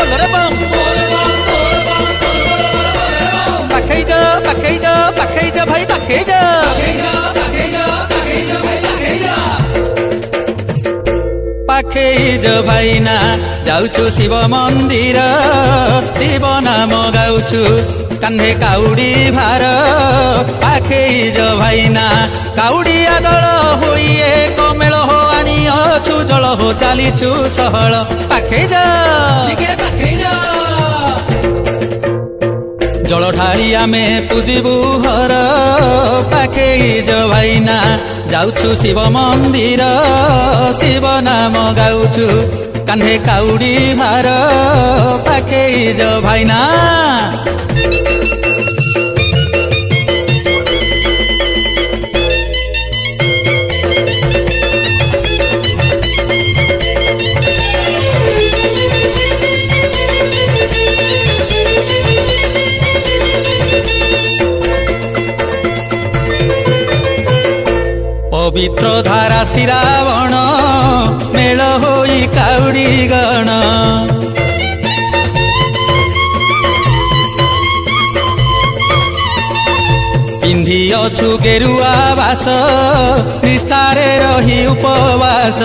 बोल रे बम पाखै जा भाई पाखै जा पाखै जा भाई ना जाउछु शिव मंदिर शिव नाम गाउछु कान्हे काउडी भार पाखै जा भाई ना काउडिया दल होइए कमेल हो आनी अछु जल हो चालिछु सहल पाखै जा जल ढाड़ी आमे पूजिबु हर पाखै जा भाई ना जाउछु शिव मंदिर शिव नाम गाउछु कान्हे काउडी भार पाखै जा भाई ना पवित्र धारा श्रावण मेल होई काउडी गण पिंधी अछु गेरुआ बास निष्ठारे रही उपवास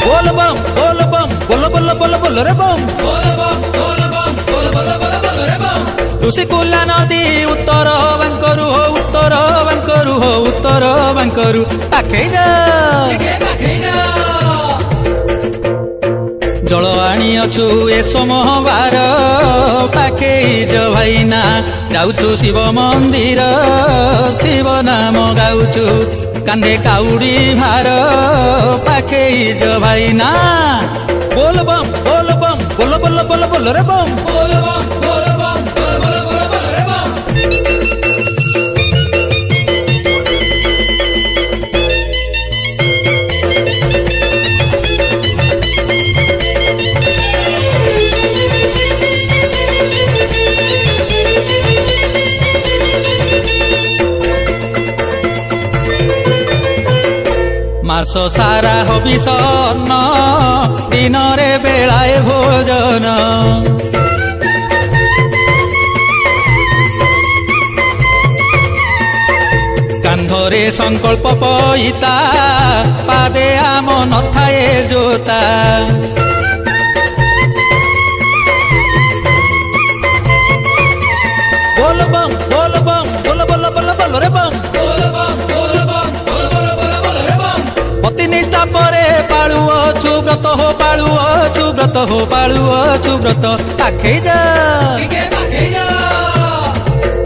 बोल बम बोल बम बोल बोल बोल बोल रे बम ऋषिकुला नदी उत्तर बांकरु हो उत्तर बांकरु पाखै जा जल आनी अछु ए सोमवार पाखै जा भाई ना जाउछु शिव मंदिर शिव नाम गाउछु कान्हे काउडी भार पाखै जा भाई ना बोल बम बोल बोल बोल बोल रे बम मास सारा हबि सन्न दिन रे बेलाए भोजन कांधरे संकल्प पईता पादे आम नथाए जोता बोल बम बोल बम बोल बोल बोल बोल रे बम प्रतिनिष्ठा परे पाळु अछु व्रत हो पाळु अछु व्रत पाखै जा